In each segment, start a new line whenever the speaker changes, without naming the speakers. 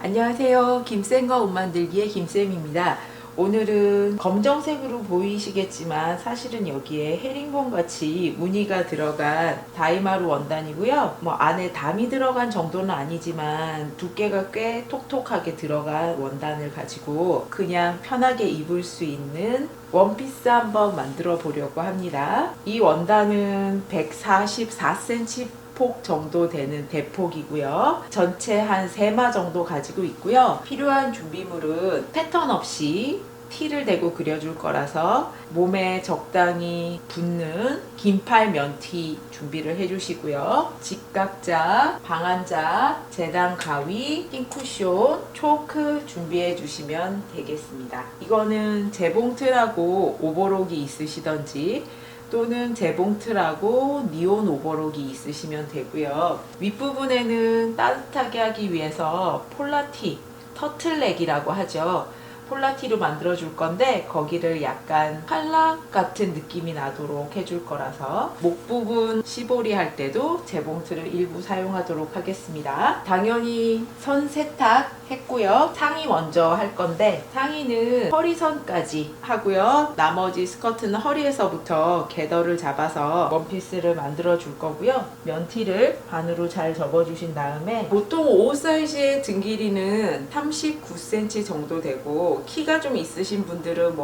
안녕하세요. 김쌤과 옷 만들기의 김쌤입니다. 오늘은 검정색으로 보이시겠지만 사실은 여기에 헤링본 같이 무늬가 들어간 다이마루 원단이고요. 안에 담이 들어간 정도는 아니지만 두께가 꽤 톡톡하게 들어간 원단을 가지고 그냥 편하게 입을 수 있는 원피스 한번 만들어 보려고 합니다. 이 원단은 144cm 폭 정도 되는 대폭이고요. 전체 한 3마 정도 가지고 있고요. 필요한 준비물은 패턴 없이 티를 대고 그려줄 거라서 몸에 적당히 붙는 긴팔 면티 준비를 해주시고요. 직각자, 방한자, 재단 가위, 흰 쿠션, 초크 준비해 주시면 되겠습니다. 이거는 재봉틀하고 오버록이 있으시던지 또는 재봉틀하고 니온 오버록이 있으시면 되고요. 윗부분에는 따뜻하게 하기 위해서 폴라티, 터틀넥이라고 하죠. 폴라티로 만들어 줄 건데 거기를 약간 칼락 같은 느낌이 나도록 해줄 거라서 목 부분 시보리 할 때도 재봉틀을 일부 사용하도록 하겠습니다. 당연히 선 세탁 했고요. 상의 먼저 할 건데 상의는 허리선까지 하고요. 나머지 스커트는 허리에서부터 궤더를 잡아서 원피스를 만들어 줄 거고요. 면티를 반으로 잘 접어 주신 다음에 보통 옷 사이즈의 등 길이는 39cm 정도 되고 키가 좀 있으신 분들은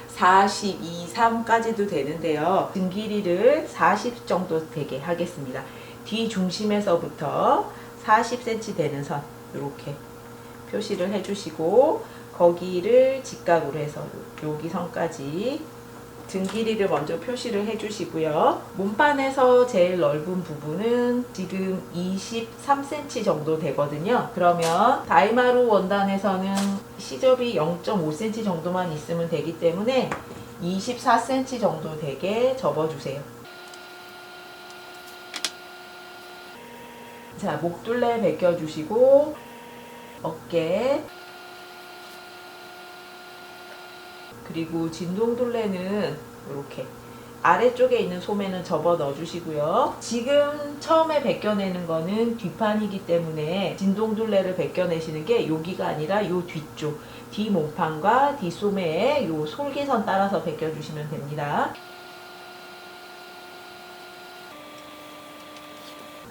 42, 3까지도 되는데요. 등 길이를 40 정도 되게 하겠습니다. 뒤 중심에서부터 40cm 되는 선 이렇게 표시를 해주시고 거기를 직각으로 해서 여기 선까지 등 길이를 먼저 표시를 해주시고요. 몸판에서 제일 넓은 부분은 지금 23cm 정도 되거든요. 그러면 다이마루 원단에서는 시접이 0.5cm 정도만 있으면 되기 때문에 24cm 정도 되게 접어주세요. 자, 목둘레 벗겨주시고 어깨 그리고 진동둘레는 이렇게 아래쪽에 있는 소매는 접어 넣어주시고요. 지금 처음에 벗겨내는 거는 뒷판이기 때문에 진동둘레를 벗겨내시는 게 여기가 아니라 요 뒤쪽 뒷몸판과 뒷소매에 요 솔기선 따라서 벗겨주시면 됩니다.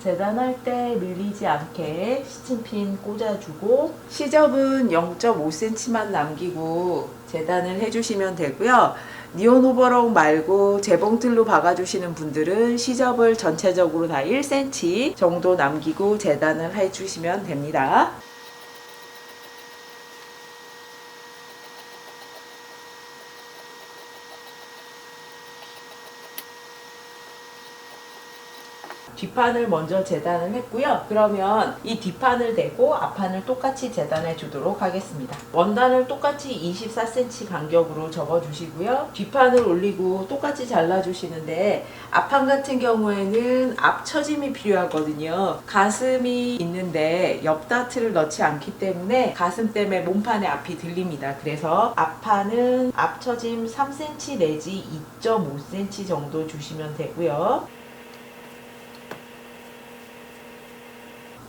재단할 때 밀리지 않게 시침핀 꽂아주고 시접은 0.5cm만 남기고 재단을 해주시면 되고요. 니온 오버록 말고 재봉틀로 박아주시는 분들은 시접을 전체적으로 다 1cm 정도 남기고 재단을 해주시면 됩니다. 뒷판을 먼저 재단을 했고요. 그러면 이 뒷판을 대고 앞판을 똑같이 재단해 주도록 하겠습니다. 원단을 똑같이 24cm 간격으로 접어 주시고요. 뒷판을 올리고 똑같이 잘라 주시는데 앞판 같은 경우에는 앞처짐이 필요하거든요. 가슴이 있는데 옆다트를 넣지 않기 때문에 가슴 때문에 몸판의 앞이 들립니다. 그래서 앞판은 앞처짐 3cm 내지 2.5cm 정도 주시면 되고요.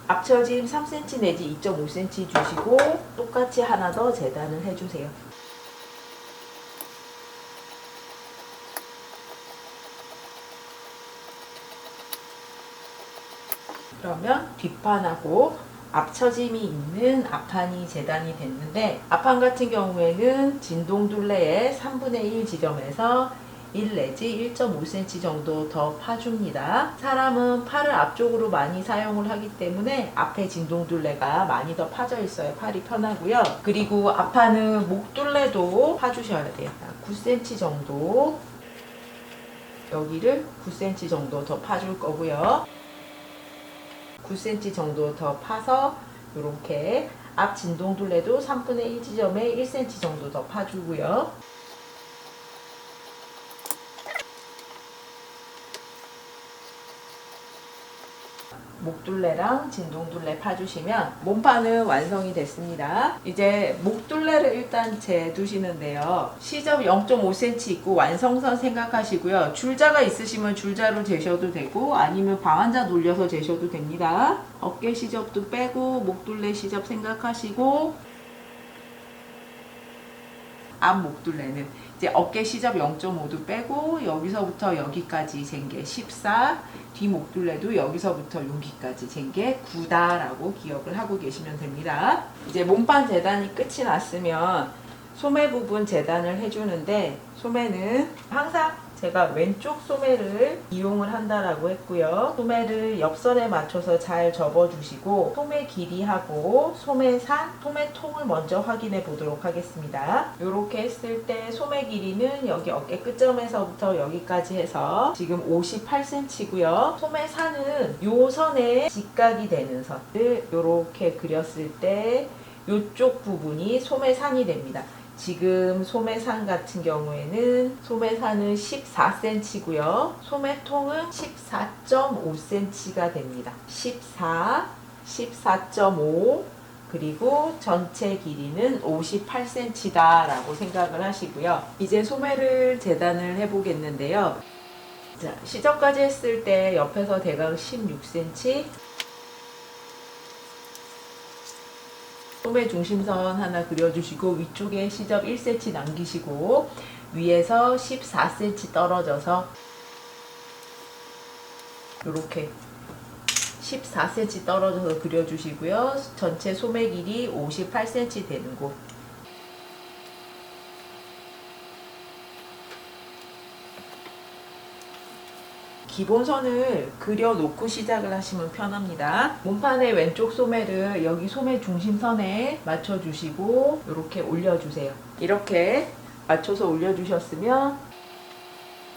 앞처짐 3cm 내지 2.5cm 주시고 똑같이 하나 더 재단을 해주세요. 그러면 뒷판하고 앞처짐이 있는 앞판이 재단이 됐는데 앞판 같은 경우에는 진동둘레의 3분의 1 지점에서 1 내지 1.5cm 정도 더 파줍니다. 사람은 팔을 앞쪽으로 많이 사용을 하기 때문에 앞에 진동둘레가 많이 더 파져 있어야 팔이 편하고요. 그리고 앞판은 목둘레도 파주셔야 돼요. 9cm 정도 여기를 9cm 정도 더 파줄 거고요. 9cm 정도 더 파서 이렇게 앞 진동둘레도 3분의 1 지점에 1cm 정도 더 파주고요. 목둘레랑 진동둘레 파주시면 몸판은 완성이 됐습니다. 이제 목둘레를 일단 재두시는데요. 시접 0.5cm 있고 완성선 생각하시고요. 줄자가 있으시면 줄자로 재셔도 되고 아니면 방한자 돌려서 재셔도 됩니다. 어깨 시접도 빼고 목둘레 시접 생각하시고 앞 목둘레는 이제 어깨 시접 0.5도 빼고 여기서부터 여기까지 잰 게 14, 뒤 목둘레도 여기서부터 여기까지 잰 게 9다라고 기억을 하고 계시면 됩니다. 이제 몸판 재단이 끝이 났으면 소매 부분 재단을 해주는데 소매는 항상 제가 왼쪽 소매를 이용을 한다라고 했고요. 소매를 옆선에 맞춰서 잘 접어주시고 소매 길이하고 소매산, 소매통을 먼저 확인해 보도록 하겠습니다. 이렇게 했을 때 소매 길이는 여기 어깨 끝점에서부터 여기까지 해서 지금 58cm고요. 소매산은 요 선에 직각이 되는 선을 이렇게 그렸을 때 이쪽 부분이 소매산이 됩니다. 지금 소매산 같은 경우에는 소매산은 14cm고요. 소매통은 14.5cm가 됩니다. 14, 14.5 그리고 전체 길이는 58cm다 라고 생각을 하시고요. 이제 소매를 재단을 해 보겠는데요. 자, 시접까지 했을 때 옆에서 대각 16cm, 소매 중심선 하나 그려주시고 위쪽에 시접 1cm 남기시고 위에서 14cm 떨어져서 이렇게 14cm 떨어져서 그려주시고요. 전체 소매 길이 58cm 되는 곳. 기본선을 그려놓고 시작을 하시면 편합니다. 몸판의 왼쪽 소매를 여기 소매 중심선에 맞춰주시고 이렇게 올려주세요. 이렇게 맞춰서 올려주셨으면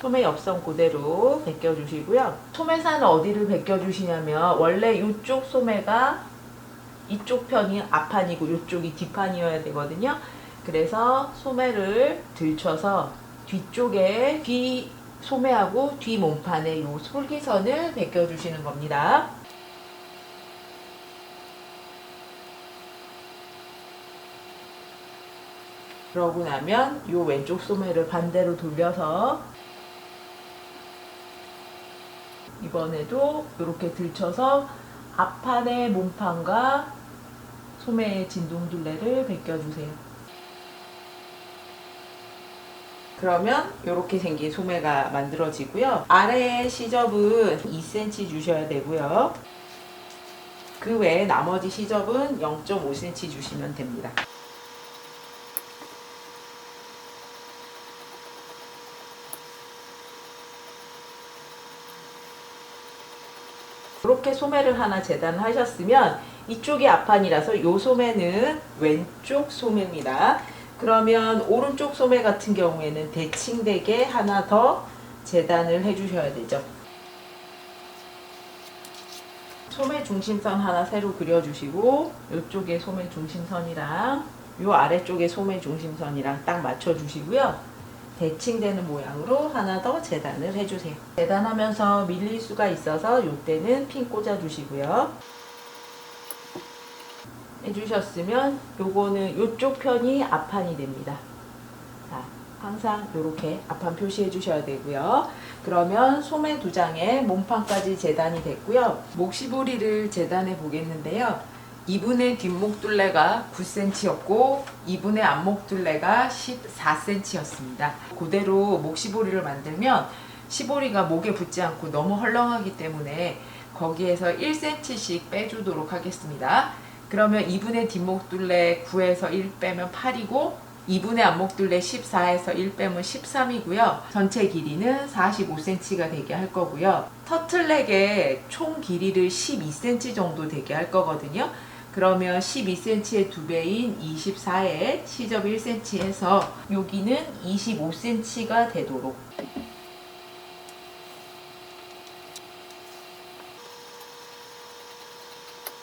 소매 옆선 그대로 벗겨주시고요. 소매산은 어디를 벗겨주시냐면 원래 이쪽 소매가 이쪽 편이 앞판이고 이쪽이 뒷판이어야 되거든요. 그래서 소매를 들쳐서 뒤쪽에 소매하고 뒤 몸판에 요 솔기선을 벗겨주시는 겁니다. 그러고 나면 요 왼쪽 소매를 반대로 돌려서 이번에도 이렇게 들쳐서 앞판의 몸판과 소매의 진동둘레를 벗겨주세요. 그러면 이렇게 생긴 소매가 만들어지고요. 아래 시접은 2cm 주셔야 되고요. 그 외에 나머지 시접은 0.5cm 주시면 됩니다. 이렇게 소매를 하나 재단하셨으면 이쪽이 앞판이라서 이 소매는 왼쪽 소매입니다. 그러면 오른쪽 소매 같은 경우에는 대칭되게 하나 더 재단을 해주셔야 되죠. 소매 중심선 하나 새로 그려주시고 이쪽에 소매 중심선이랑 이 아래쪽에 소매 중심선이랑 딱 맞춰주시고요. 대칭되는 모양으로 하나 더 재단을 해주세요. 재단하면서 밀릴 수가 있어서 이때는 핀 꽂아주시고요. 해주셨으면 요거는 요쪽 편이 앞판이 됩니다. 자, 항상 이렇게 앞판 표시해 주셔야 되고요. 그러면 소매 두 장에 몸판까지 재단이 됐고요. 목시보리를 재단해 보겠는데요. 2분의 뒷목둘레가 9cm였고 2분의 앞목둘레가 14cm였습니다. 그대로 목시보리를 만들면 시보리가 목에 붙지 않고 너무 헐렁하기 때문에 거기에서 1cm씩 빼주도록 하겠습니다. 그러면 2분의 뒷목둘레 9에서 1 빼면 8이고 2분의 앞목둘레 14에서 1 빼면 13이고요. 전체 길이는 45cm가 되게 할 거고요. 터틀넥의 총 길이를 12cm 정도 되게 할 거거든요. 그러면 12cm의 2배인 24에 시접 1cm 해서 여기는 25cm가 되도록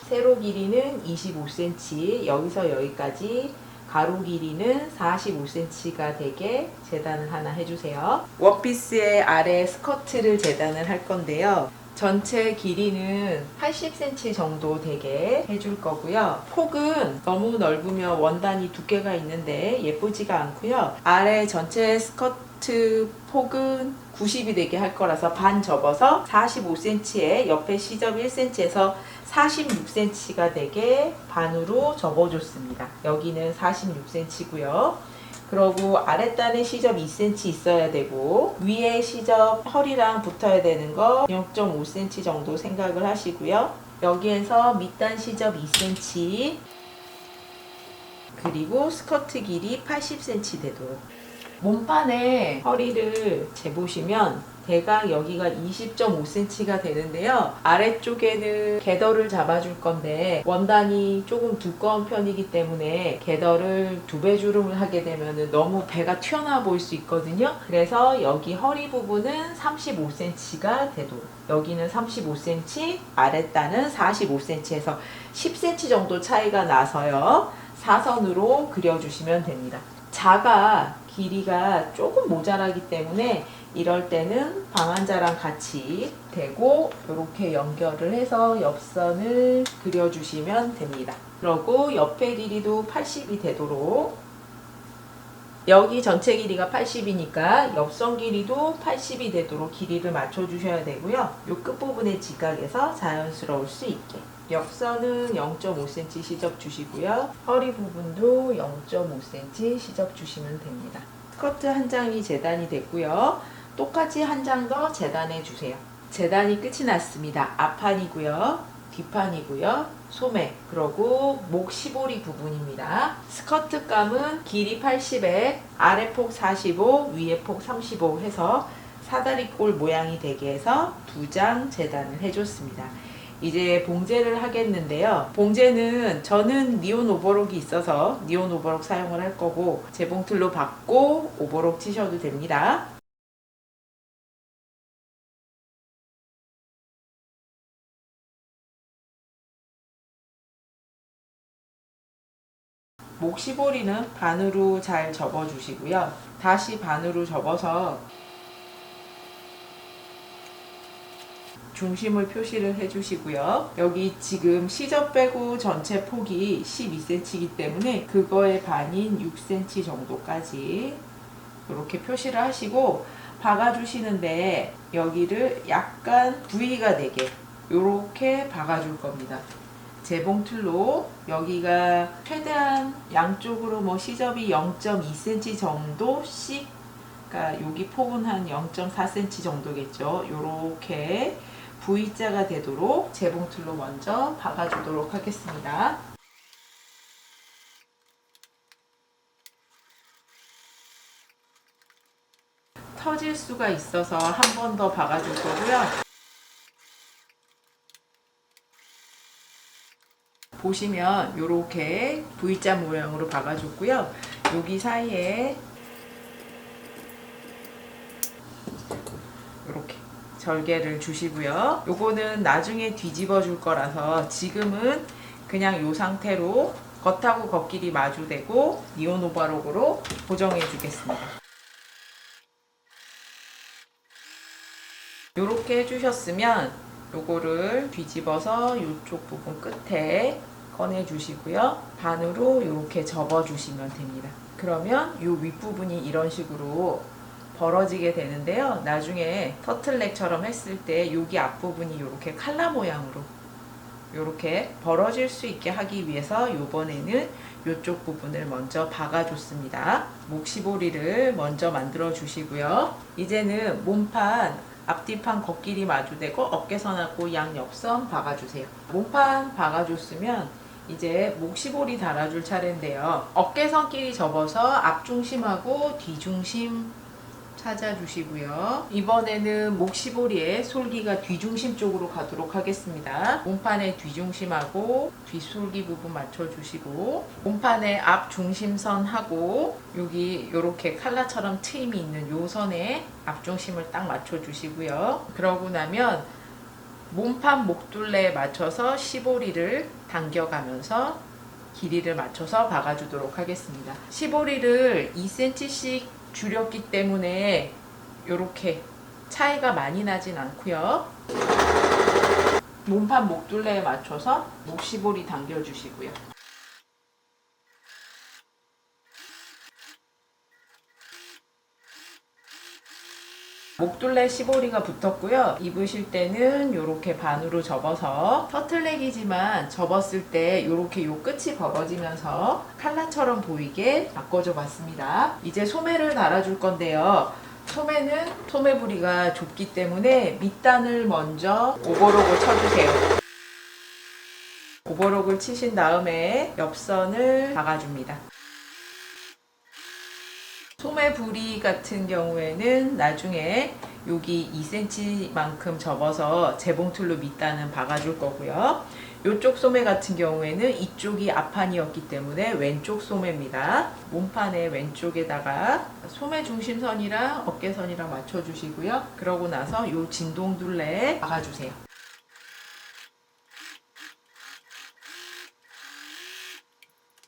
세로 길이는 25cm, 여기서 여기까지 가로 길이는 45cm가 되게 재단을 하나 해주세요. 원피스의 아래 스커트를 재단을 할 건데요. 전체 길이는 80cm 정도 되게 해줄 거고요. 폭은 너무 넓으면 원단이 두께가 있는데 예쁘지가 않고요. 아래 전체 스커트 폭은 90이 되게 할 거라서 반 접어서 45cm에 옆에 시접 1cm에서 46cm가 되게 반으로 접어줬습니다. 여기는 46cm고요. 그리고 아랫단에 시접 2cm 있어야 되고 위에 시접 허리랑 붙어야 되는 거 0.5cm 정도 생각을 하시고요. 여기에서 밑단 시접 2cm 그리고 스커트 길이 80cm 되도록 몸판에 허리를 재보시면 대각 여기가 20.5cm가 되는데요. 아래쪽에는 궤더를 잡아줄 건데 원단이 조금 두꺼운 편이기 때문에 궤더를 2배 주름을 하게 되면 너무 배가 튀어나와 보일 수 있거든요. 그래서 여기 허리 부분은 35cm가 되도록 여기는 35cm, 아랫단은 45cm에서 10cm 정도 차이가 나서요. 사선으로 그려주시면 됩니다. 자가 길이가 조금 모자라기 때문에 이럴 때는 방한자랑 같이 대고 이렇게 연결을 해서 옆선을 그려주시면 됩니다. 그리고 옆에 길이도 80이 되도록 여기 전체 길이가 80이니까 옆선 길이도 80이 되도록 길이를 맞춰주셔야 되고요. 이 끝부분의 지각에서 자연스러울 수 있게 옆선은 0.5cm 시접 주시고요. 허리 부분도 0.5cm 시접 주시면 됩니다. 스커트 한 장이 재단이 됐고요. 똑같이 한 장 더 재단해 주세요. 재단이 끝이 났습니다. 앞판이고요. 뒷판이고요. 소매 그리고 목 시보리 부분입니다. 스커트 감은 길이 80에 아래 폭 45 위에 폭 35 해서 사다리꼴 모양이 되게 해서 2장 재단을 해줬습니다. 이제 봉제를 하겠는데요. 봉제는 저는 니온 오버록이 있어서 니온 오버록 사용을 할 거고 재봉틀로 받고 오버록 치셔도 됩니다. 목 시보리는 반으로 잘 접어주시고요. 다시 반으로 접어서 중심을 표시를 해주시고요. 여기 지금 시접 빼고 전체 폭이 12cm이기 때문에 그거의 반인 6cm 정도까지 이렇게 표시를 하시고 박아주시는데 여기를 약간 V가 되게 이렇게 박아줄 겁니다. 재봉틀로 여기가 최대한 양쪽으로 뭐 시접이 0.2cm 정도씩 그러니까 여기 폭은 한 0.4cm 정도겠죠. 이렇게 V자가 되도록 재봉틀로 먼저 박아주도록 하겠습니다. 터질 수가 있어서 한 번 더 박아줄 거고요. 보시면 이렇게 V자 모양으로 박아줬고요. 여기 사이에 이렇게 절개를 주시고요. 요거는 나중에 뒤집어 줄 거라서 지금은 그냥 요 상태로 겉하고 겉길이 마주되고 니온 오버록으로 고정해 주겠습니다. 요렇게 해주셨으면 요거를 뒤집어서 이쪽 부분 끝에 꺼내 주시고요. 반으로 이렇게 접어 주시면 됩니다. 그러면 요 윗부분이 이런 식으로 벌어지게 되는데요. 나중에 터틀넥처럼 했을 때 여기 앞부분이 이렇게 칼라 모양으로 이렇게 벌어질 수 있게 하기 위해서 이번에는 이쪽 부분을 먼저 박아줬습니다. 목시보리를 먼저 만들어 주시고요. 이제는 몸판 앞뒤판 겉길이 마주되고 어깨선하고 양옆선 박아주세요. 몸판 박아줬으면 이제 목시보리 달아줄 차례인데요. 어깨선끼리 접어서 앞중심하고 뒤중심 찾아주시고요. 이번에는 목시보리의 솔기가 뒤중심 쪽으로 가도록 하겠습니다. 몸판의 뒤중심하고 뒷솔기 부분 맞춰주시고 몸판의 앞중심선하고 여기 이렇게 칼라처럼 트임이 있는 요 선에 앞중심을 딱 맞춰주시고요. 그러고 나면 몸판 목둘레에 맞춰서 시보리를 당겨가면서 길이를 맞춰서 박아주도록 하겠습니다. 시보리를 2cm씩 줄였기 때문에 이렇게 차이가 많이 나진 않고요. 몸판 목둘레에 맞춰서 목시볼이 당겨주시고요. 목둘레 시보리가 붙었고요. 입으실 때는 이렇게 반으로 접어서 터틀넥이지만 접었을 때 이렇게 요 끝이 벌어지면서 칼라처럼 보이게 바꿔줘 봤습니다. 이제 소매를 달아줄 건데요. 소매는 소매 부리가 좁기 때문에 밑단을 먼저 오버록을 쳐주세요. 오버록을 치신 다음에 옆선을 박아줍니다. 소매 부리 같은 경우에는 나중에 여기 2cm만큼 접어서 재봉틀로 밑단은 박아줄 거고요. 이쪽 소매 같은 경우에는 이쪽이 앞판이었기 때문에 왼쪽 소매입니다. 몸판의 왼쪽에다가 소매 중심선이랑 어깨선이랑 맞춰주시고요. 그러고 나서 이 진동둘레에 박아주세요.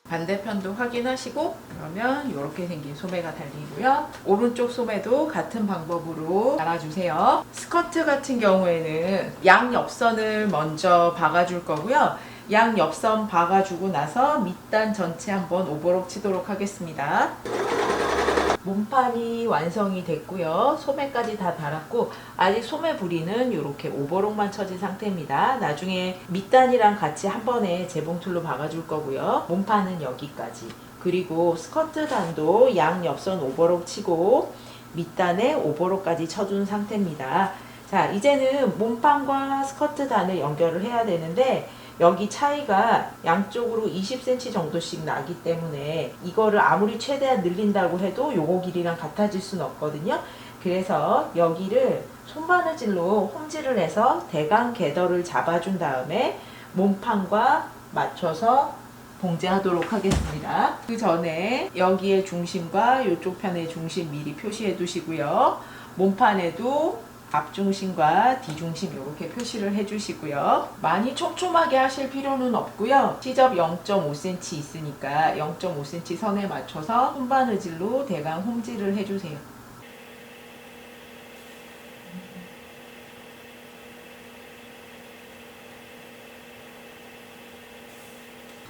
반대편도 확인하시고 그러면 이렇게 생긴 소매가 달리고요. 오른쪽 소매도 같은 방법으로 달아주세요. 스커트 같은 경우에는 양 옆선을 먼저 박아줄 거고요. 양 옆선 박아주고 나서 밑단 전체 한번 오버록 치도록 하겠습니다. 몸판이 완성이 됐고요. 소매까지 다 달았고 아직 소매 부리는 이렇게 오버록만 쳐진 상태입니다. 나중에 밑단이랑 같이 한 번에 재봉틀로 박아줄 거고요. 몸판은 여기까지. 그리고 스커트 단도 양 옆선 오버록 치고 밑단에 오버록까지 쳐준 상태입니다. 자, 이제는 몸판과 스커트 단을 연결을 해야 되는데 여기 차이가 양쪽으로 20cm 정도씩 나기 때문에 이거를 아무리 최대한 늘린다고 해도 요거 길이랑 같아질 수는 없거든요. 그래서 여기를 손바느질로 홈질을 해서 대강 궤더를 잡아준 다음에 몸판과 맞춰서 봉제하도록 하겠습니다. 그 전에 여기에 중심과 이쪽 편의 중심 미리 표시해 두시고요. 몸판에도 앞중심과 뒤중심 이렇게 표시를 해주시고요. 많이 촘촘하게 하실 필요는 없고요. 시접 0.5cm 있으니까 0.5cm 선에 맞춰서 손바느질로 대강 홈질을 해주세요.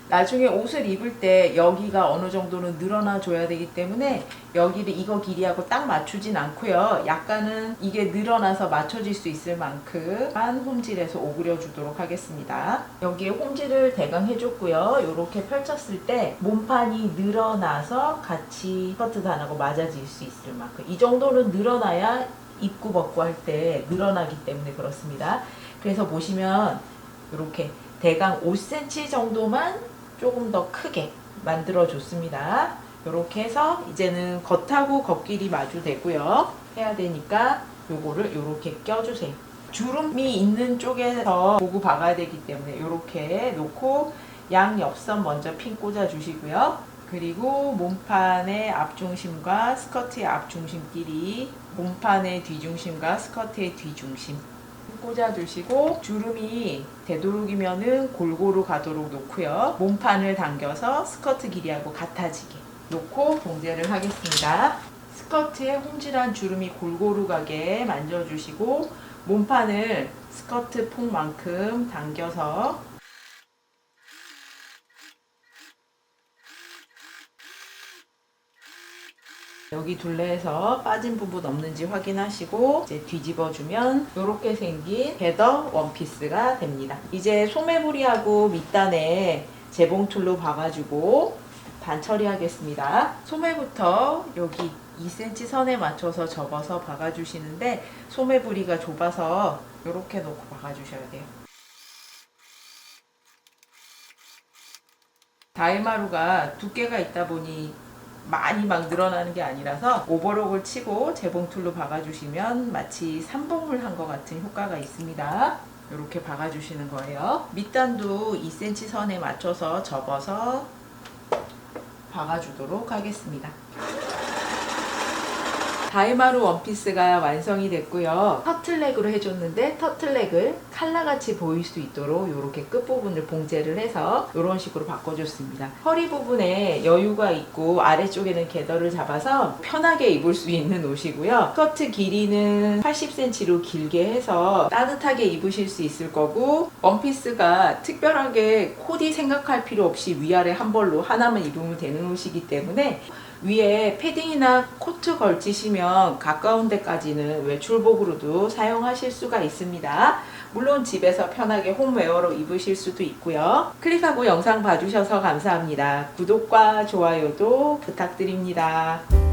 나중에 옷을 입을 때 여기가 어느 정도는 늘어나 줘야 되기 때문에 여기를 이거 길이하고 딱 맞추진 않고요. 약간은 이게 늘어나서 맞춰질 수 있을 만큼만 홈질해서 오그려 주도록 하겠습니다. 여기에 홈질을 대강 해줬고요. 이렇게 펼쳤을 때 몸판이 늘어나서 같이 스커트 단하고 맞아질 수 있을 만큼 이 정도는 늘어나야 입고 벗고 할 때 늘어나기 때문에 그렇습니다. 그래서 보시면 이렇게 대강 5cm 정도만 조금 더 크게 만들어 줬습니다. 이렇게 해서 이제는 겉하고 겉길이 마주되고요. 해야 되니까 요거를 이렇게 껴주세요. 주름이 있는 쪽에서 보고 박아야 되기 때문에 이렇게 놓고 양 옆선 먼저 핀 꽂아 주시고요. 그리고 몸판의 앞중심과 스커트의 앞중심끼리 몸판의 뒤중심과 스커트의 뒤중심 꽂아주시고 주름이 되도록이면은 골고루 가도록 놓고요. 몸판을 당겨서 스커트 길이하고 같아지게 놓고 봉제를 하겠습니다. 스커트에 홈질한 주름이 골고루 가게 만져주시고 몸판을 스커트 폭만큼 당겨서 여기 둘레에서 빠진 부분 없는지 확인하시고 이제 뒤집어주면 이렇게 생긴 궤더 원피스가 됩니다. 이제 소매부리하고 밑단에 재봉틀로 박아주고 반 처리하겠습니다. 소매부터 여기 2cm 선에 맞춰서 접어서 박아주시는데 소매부리가 좁아서 이렇게 놓고 박아주셔야 돼요. 다이마루가 두께가 있다 보니 많이 막 늘어나는 게 아니라서 오버록을 치고 재봉틀로 박아주시면 마치 삼봉을 한 것 같은 효과가 있습니다. 이렇게 박아주시는 거예요. 밑단도 2cm 선에 맞춰서 접어서 박아주도록 하겠습니다. 다이마루 원피스가 완성이 됐고요. 터틀넥으로 해줬는데 터틀넥을 칼라같이 보일 수 있도록 이렇게 끝부분을 봉제를 해서 이런 식으로 바꿔줬습니다. 허리 부분에 여유가 있고 아래쪽에는 궤더를 잡아서 편하게 입을 수 있는 옷이고요. 스커트 길이는 80cm로 길게 해서 따뜻하게 입으실 수 있을 거고, 원피스가 특별하게 코디 생각할 필요 없이 위아래 한 벌로 하나만 입으면 되는 옷이기 때문에 위에 패딩이나 코트 걸치시면 가까운 데까지는 외출복으로도 사용하실 수가 있습니다. 물론 집에서 편하게 홈웨어로 입으실 수도 있고요. 클릭하고 영상 봐주셔서 감사합니다. 구독과 좋아요도 부탁드립니다.